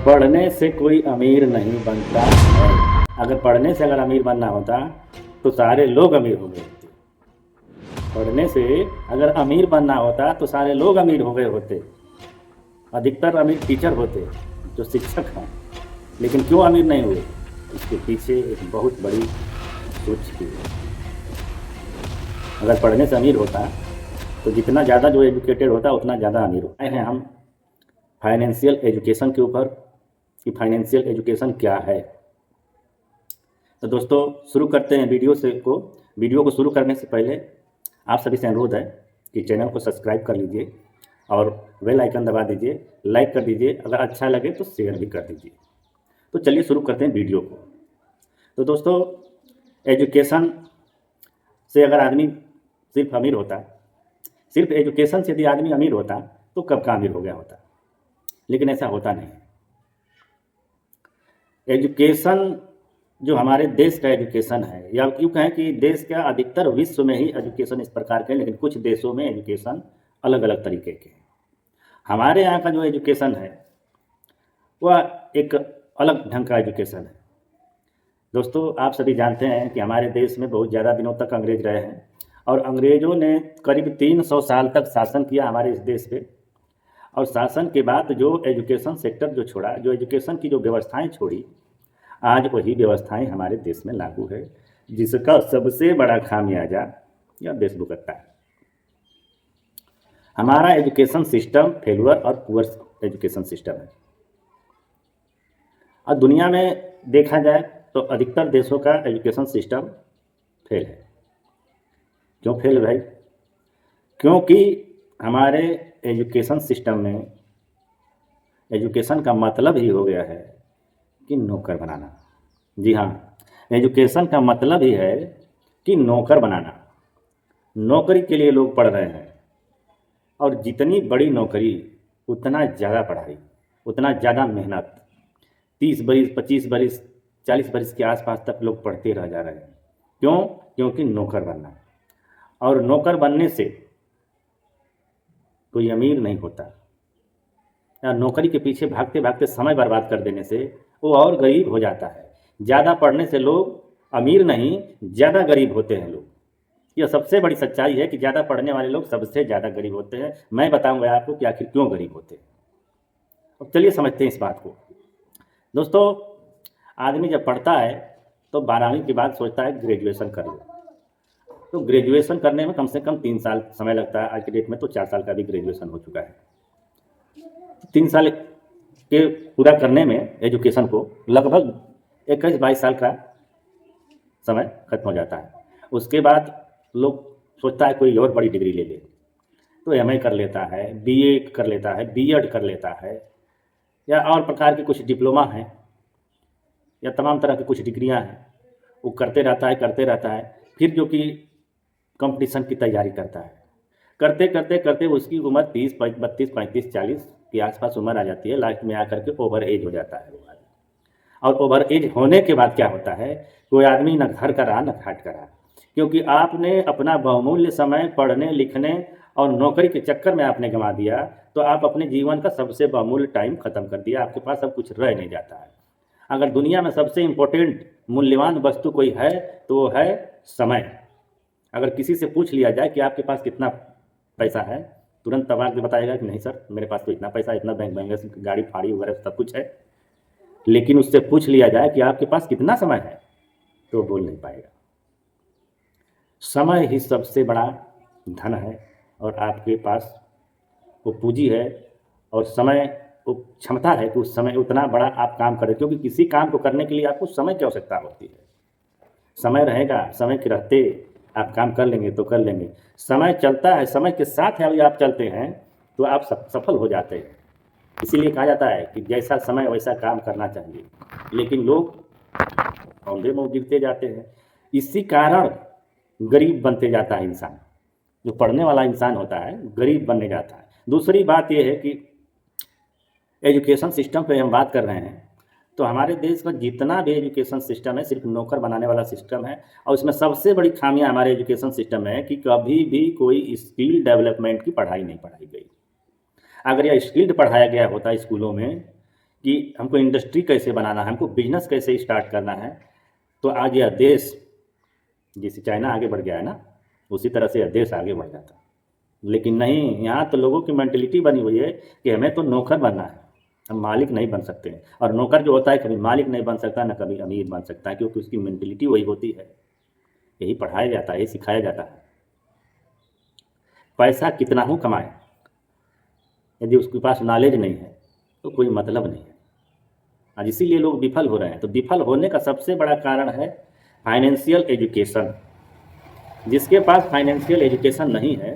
पढ़ने से कोई अमीर नहीं बनता है। अगर पढ़ने से अगर अमीर बनना होता तो सारे लोग अमीर हो गए होते। पढ़ने से अगर अमीर बनना होता तो सारे लोग अमीर हो गए होते। अधिकतर अमीर टीचर होते, जो शिक्षक हैं। लेकिन क्यों अमीर नहीं हुए? इसके पीछे एक बहुत बड़ी सोच थी। अगर पढ़ने से अमीर होता तो जितना ज़्यादा जो एजुकेटेड होता उतना ज़्यादा अमीर होता है। हम फाइनेंशियल एजुकेशन के ऊपर कि फाइनेंशियल एजुकेशन क्या है। तो दोस्तों शुरू करते हैं वीडियो को शुरू करने से पहले आप सभी से अनुरोध है कि चैनल को सब्सक्राइब कर लीजिए और बेल आइकन दबा दीजिए, लाइक कर दीजिए, अगर अच्छा लगे तो शेयर भी कर दीजिए। तो चलिए शुरू करते हैं वीडियो को। तो दोस्तों एजुकेशन से अगर आदमी सिर्फ अमीर होता, सिर्फ एजुकेशन से यदि आदमी अमीर होता तो कब का अमीर हो गया होता। लेकिन ऐसा होता नहीं। एजुकेशन जो हमारे देश का एजुकेशन है, या यूँ कहें कि देश का अधिकतर विश्व में ही एजुकेशन इस प्रकार के हैं, लेकिन कुछ देशों में एजुकेशन अलग अलग तरीके के हैं। हमारे यहाँ का जो एजुकेशन है वह एक अलग ढंग का एजुकेशन है। दोस्तों आप सभी जानते हैं कि हमारे देश में बहुत ज़्यादा दिनों तक अंग्रेज रहे हैं और अंग्रेज़ों ने करीब 300 साल तक शासन किया हमारे इस देश पे। और शासन के बाद जो एजुकेशन सेक्टर जो छोड़ा, जो एजुकेशन की जो व्यवस्थाएं छोड़ी, आज वही व्यवस्थाएं हमारे देश में लागू है, जिसका सबसे बड़ा खामियाजा यह देश भुगतता है। हमारा एजुकेशन सिस्टम फेलुअर और पुअर एजुकेशन सिस्टम है। और दुनिया में देखा जाए तो अधिकतर देशों का एजुकेशन सिस्टम फेल है। क्यों फेल भाई? क्योंकि हमारे एजुकेशन सिस्टम में एजुकेशन का मतलब ही हो गया है कि नौकर बनाना। जी हाँ, एजुकेशन का मतलब ही है कि नौकर बनाना। नौकरी के लिए लोग पढ़ रहे हैं और जितनी बड़ी नौकरी उतना ज़्यादा पढ़ाई, उतना ज़्यादा मेहनत। 30 बरिस, 25 बरिस, 40 बरिस के आसपास तक लोग पढ़ते रह जा रहे हैं। क्यों? क्योंकि नौकर बनना। और नौकर बनने से कोई अमीर नहीं होता, या नौकरी के पीछे भागते भागते समय बर्बाद कर देने से वो और गरीब हो जाता है। ज़्यादा पढ़ने से लोग अमीर नहीं, ज़्यादा गरीब होते हैं लोग। यह सबसे बड़ी सच्चाई है कि ज़्यादा पढ़ने वाले लोग सबसे ज़्यादा गरीब होते हैं। मैं बताऊंगा आपको कि आखिर क्यों गरीब होते हैं। अब चलिए समझते हैं इस बात को। दोस्तों आदमी जब पढ़ता है तो 12वीं के बाद सोचता है ग्रेजुएशन कर लो। तो ग्रेजुएशन करने में कम से कम 3 साल समय लगता है। आज की डेट में तो 4 साल का भी ग्रेजुएशन हो चुका है। 3 साल के पूरा करने में एजुकेशन को लगभग 21-22 साल का समय खत्म हो जाता है। उसके बाद लोग सोचता है कोई और बड़ी डिग्री ले ले, तो एमए कर लेता है, बीए कर लेता है, बीएड कर लेता है, या और प्रकार के कुछ डिप्लोमा हैं, या तमाम तरह की कुछ डिग्रियां हैं। वो करते रहता है। फिर जो कि कंपटीशन की तैयारी करता है। करते करते करते उसकी उम्र 30, 32, 35, 40 के आसपास उम्र आ जाती है। लास्ट में आकर के ओवर एज हो जाता है वो आदमी। और ओवर एज होने के बाद क्या होता है, कोई आदमी न घर का रहा न घाट का रहा। क्योंकि आपने अपना बहुमूल्य समय पढ़ने लिखने और नौकरी के चक्कर में आपने गंवा दिया, तो आप अपने जीवन का सबसे बहुमूल्य टाइम खत्म कर दिया। आपके पास अब कुछ रह नहीं जाता है। अगर दुनिया में सबसे इम्पोर्टेंट मूल्यवान वस्तु कोई है तो वो है समय। अगर किसी से पूछ लिया जाए कि आपके पास कितना पैसा है, तुरंत तबाक बताएगा कि नहीं सर मेरे पास तो इतना पैसा, इतना बैंक बैलेंस, गाड़ी फाड़ी वगैरह सब कुछ है। लेकिन उससे पूछ लिया जाए कि आपके पास कितना समय है तो बोल नहीं पाएगा। समय ही सबसे बड़ा धन है और आपके पास वो पूंजी है और समय वो क्षमता है कि उस समय उतना बड़ा आप काम करें। क्योंकि किसी काम को करने के लिए आपको समय की आवश्यकता होती है। समय रहेगा, समय के रहते आप काम कर लेंगे तो कर लेंगे। समय चलता है, समय के साथ यदि आप चलते हैं तो आप सफल हो जाते हैं। इसीलिए कहा जाता है कि जैसा समय वैसा काम करना चाहिए। लेकिन लोग औंधे मुँह गिरते जाते हैं। इसी कारण गरीब बनते जाता है इंसान। जो पढ़ने वाला इंसान होता है गरीब बनने जाता है। दूसरी बात यह है कि एजुकेशन सिस्टम पे हम बात कर रहे हैं तो हमारे देश का जितना भी एजुकेशन सिस्टम है सिर्फ नौकर बनाने वाला सिस्टम है। और इसमें सबसे बड़ी खामियां हमारे एजुकेशन सिस्टम में है कि कभी भी कोई स्किल डेवलपमेंट की पढ़ाई नहीं पढ़ाई गई। अगर यह स्किल्ड पढ़ाया गया होता स्कूलों में कि हमको इंडस्ट्री कैसे बनाना है, हमको बिजनेस कैसे स्टार्ट करना है, तो आज यह देश जैसे चाइना आगे बढ़ गया है ना, उसी तरह से यह देश आगे बढ़ जाता। लेकिन नहीं, यहाँ तो लोगों की मेंटेलिटी बनी हुई है कि हमें तो नौकर बनना है, हम मालिक नहीं बन सकते हैं। और नौकर जो होता है कभी मालिक नहीं बन सकता, ना कभी अमीर बन सकता है, क्योंकि उसकी मेंटेलिटी वही होती है। यही पढ़ाया जाता है, यही सिखाया जाता है। पैसा कितना हो कमाए, यदि उसके पास नॉलेज नहीं है तो कोई मतलब नहीं है। आज इसीलिए लोग विफल हो रहे हैं। तो विफल होने का सबसे बड़ा कारण है फाइनेंशियल एजुकेशन। जिसके पास फाइनेंशियल एजुकेशन नहीं है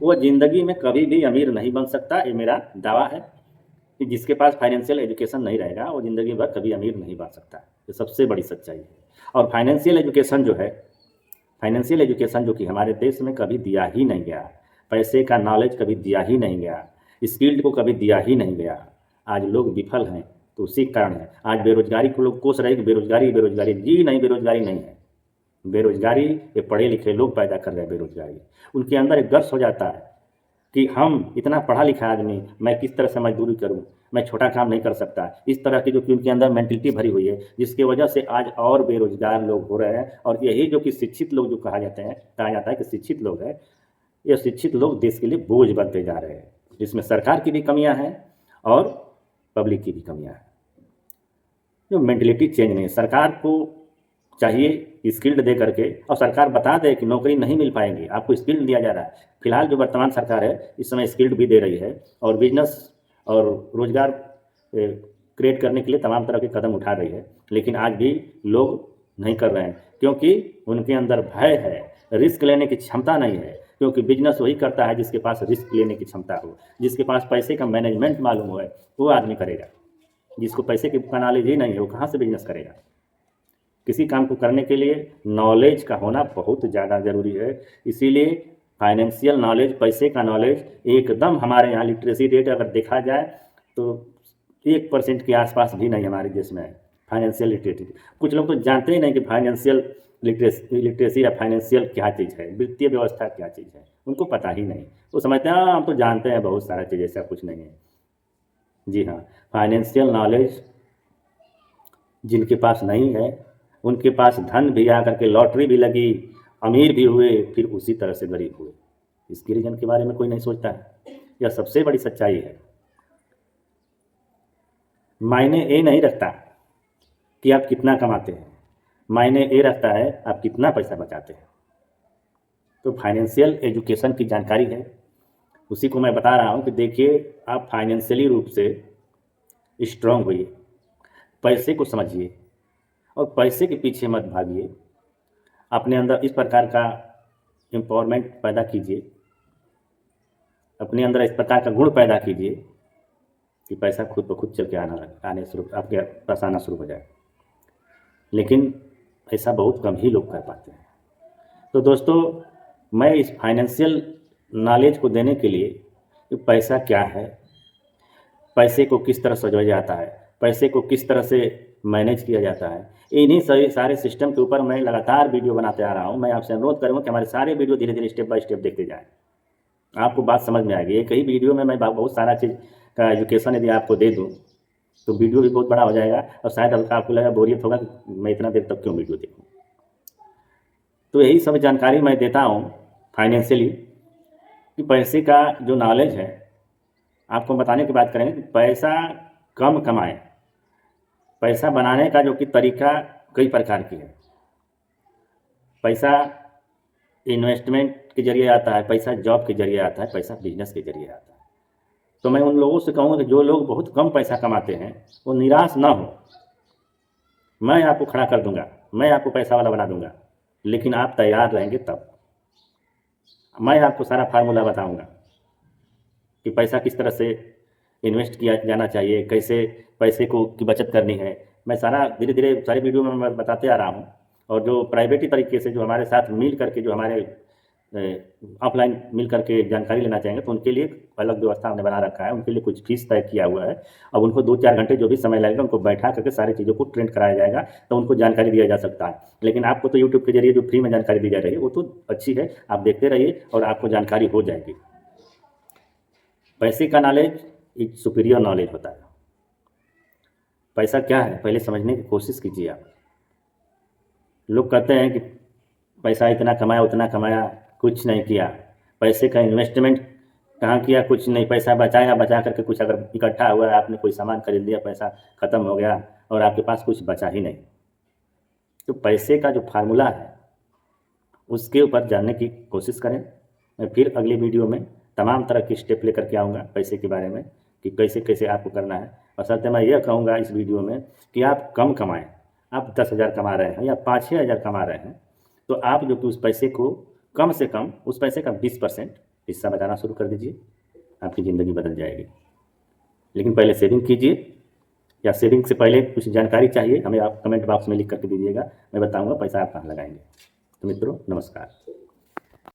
वो ज़िंदगी में कभी भी अमीर नहीं बन सकता। ये मेरा दावा है कि जिसके पास फाइनेंशियल एजुकेशन नहीं रहेगा वो ज़िंदगी भर कभी अमीर नहीं बन सकता। ये सबसे बड़ी सच्चाई है। और फाइनेंशियल एजुकेशन जो है, फाइनेंशियल एजुकेशन जो कि हमारे देश में कभी दिया ही नहीं गया, पैसे का नॉलेज कभी दिया ही नहीं गया, स्किल्ड को कभी दिया ही नहीं गया, आज लोग विफल हैं। तो उसी कारण है आज बेरोजगारी को लोग कोस रहे कि बेरोजगारी बेरोजगारी। जी नहीं, बेरोजगारी नहीं है। बेरोजगारी ये पढ़े लिखे लोग पैदा कर रहे हैं बेरोजगारी। उनके अंदर एक गर्स हो जाता है कि हम इतना पढ़ा लिखा आदमी, मैं किस तरह से मजदूरी करूं, मैं छोटा काम नहीं कर सकता। इस तरह की जो कि उनके अंदर मेंटलिटी भरी हुई है, जिसकी वजह से आज और बेरोजगार लोग हो रहे हैं। और यही जो कि शिक्षित लोग जो कहा जाता है कि शिक्षित लोग हैं, ये शिक्षित लोग देश के लिए बोझ बनते जा रहे हैं, जिसमें सरकार की भी कमियां हैं और पब्लिक की भी कमियां हैं। जो मेंटलिटी चेंज नहीं है, सरकार को चाहिए स्किल्ड दे करके, और सरकार बता दे कि नौकरी नहीं मिल पाएंगी, आपको स्किल्ड दिया जा रहा है। फिलहाल जो वर्तमान सरकार है इस समय स्किल्ड भी दे रही है और बिजनेस और रोजगार क्रिएट करने के लिए तमाम तरह के कदम उठा रही है। लेकिन आज भी लोग नहीं कर रहे हैं क्योंकि उनके अंदर भय है, रिस्क लेने की क्षमता नहीं है। क्योंकि बिजनेस वही करता है जिसके पास रिस्क लेने की क्षमता हो, जिसके पास पैसे का मैनेजमेंट मालूम हो, वो आदमी करेगा। जिसको पैसे की नॉलेज ही नहीं है वो कहाँ से बिजनेस करेगा। किसी काम को करने के लिए नॉलेज का होना बहुत ज़्यादा ज़रूरी है। इसीलिए फाइनेंशियल नॉलेज, पैसे का नॉलेज एकदम हमारे यहाँ लिटरेसी रेट अगर देखा जाए तो 1% के आसपास भी नहीं हमारे देश में है फाइनेंशियल लिटरेसी। कुछ लोग तो जानते ही नहीं कि फाइनेंशियल लिटरेसी या फाइनेंशियल क्या चीज़ है, वित्तीय व्यवस्था क्या चीज़ है, उनको पता ही नहीं। वो समझते हैं हम तो जानते हैं बहुत सारा चीज़, ऐसा कुछ नहीं है। जी हाँ, फाइनेंशियल नॉलेज जिनके पास नहीं है उनके पास धन भी आकर के लॉटरी भी लगी, अमीर भी हुए, फिर उसी तरह से गरीब हुए। इसके रीजन के बारे में कोई नहीं सोचता है। यह सबसे बड़ी सच्चाई है। मायने ये नहीं रखता कि आप कितना कमाते हैं, मायने ये रखता है आप कितना पैसा बचाते हैं। तो फाइनेंशियल एजुकेशन की जानकारी है, उसी को मैं बता रहा हूँ कि देखिए आप फाइनेंशियली रूप से स्ट्रांग होइए, पैसे को समझिए और पैसे के पीछे मत भागिए। अपने अंदर इस प्रकार का एम्पावरमेंट पैदा कीजिए, अपने अंदर इस प्रकार का गुण पैदा कीजिए कि पैसा खुद ब खुद चल के आने शुरू, आपके पास आना शुरू हो जाए। लेकिन ऐसा बहुत कम ही लोग कर पाते हैं। तो दोस्तों, मैं इस फाइनेंशियल नॉलेज को देने के लिए कि पैसा क्या है, पैसे को किस तरह सजाया जाता है, पैसे को किस तरह से मैनेज किया जाता है, इन्हीं सारे सिस्टम के ऊपर मैं लगातार वीडियो बनाते आ रहा हूँ। मैं आपसे अनुरोध करूँगा कि हमारे सारे वीडियो धीरे धीरे स्टेप बाय स्टेप देखते जाएँ, आपको बात समझ में आएगी। एक ही वीडियो में मैं बहुत सारा चीज़ का एजुकेशन यदि आपको दे दूँ तो वीडियो भी बहुत बड़ा हो जाएगा और शायद आपको लगेगा, बोरियत होगा कि मैं इतना देर तक क्यों वीडियो देखूँ। तो यही सब जानकारी मैं देता हूँ फाइनेंशियली कि पैसे का जो नॉलेज है आपको बताने की बात करेंगे कि पैसा कम कमाएं। पैसा बनाने का जो कि तरीका कई प्रकार की है। पैसा इन्वेस्टमेंट के जरिए आता है, पैसा जॉब के जरिए आता है, पैसा बिजनेस के जरिए आता है। तो मैं उन लोगों से कहूँगा कि जो लोग बहुत कम पैसा कमाते हैं वो निराश ना हो। मैं आपको खड़ा कर दूंगा, मैं आपको पैसा वाला बना दूंगा, लेकिन आप तैयार रहेंगे तब। मैं आपको सारा फार्मूला बताऊंगा कि पैसा किस तरह से इन्वेस्ट किया जाना चाहिए, कैसे पैसे को की बचत करनी है। मैं सारा धीरे धीरे सारी वीडियो में मैं बताते आ रहा हूँ। और जो प्राइवेटी तरीके से जो हमारे साथ मिल करके जो हमारे ऑफलाइन मिल करके जानकारी लेना चाहेंगे तो उनके लिए अलग व्यवस्था हमने बना रखा है। उनके लिए कुछ फीस तय किया हुआ है। अब उनको 2-4 घंटे जो भी समय लगेगा उनको बैठा करके सारी चीज़ों को ट्रेंड कराया जाएगा, तो उनको जानकारी दिया जा सकता है। लेकिन आपको तो यूट्यूब के जरिए जो फ्री में जानकारी दी जा रही है वो तो अच्छी है, आप देखते रहिए और आपको जानकारी हो जाएगी। पैसे का नॉलेज एक सुपीरियर नॉलेज होता है। पैसा क्या है पहले समझने की कोशिश कीजिए आप। लोग कहते हैं कि पैसा इतना कमाया उतना कमाया, कुछ नहीं किया। पैसे का इन्वेस्टमेंट कहाँ किया, कुछ नहीं। पैसा बचाया, बचा करके कुछ अगर इकट्ठा हुआ, आपने कोई सामान खरीद लिया, पैसा ख़त्म हो गया और आपके पास कुछ बचा ही नहीं। तो पैसे का जो फार्मूला है उसके ऊपर जानने की कोशिश करें। मैं फिर अगली वीडियो में तमाम तरह की स्टेप लेकर के आऊँगा पैसे के बारे में कि कैसे कैसे आपको करना है। और साथ में मैं यह कहूँगा इस वीडियो में कि आप कम कमाएं। आप 10,000 कमा रहे हैं या 5-6 हज़ार कमा रहे हैं, तो आप जो कि उस पैसे को कम से कम उस पैसे का 20% हिस्सा बचाना शुरू कर दीजिए, आपकी ज़िंदगी बदल जाएगी। लेकिन पहले सेविंग कीजिए, या सेविंग से पहले कुछ जानकारी चाहिए हमें, आप कमेंट बॉक्स में लिख करके दीजिएगा, मैं बताऊँगा पैसा आप कहाँ लगाएंगे। तो मित्रों नमस्कार।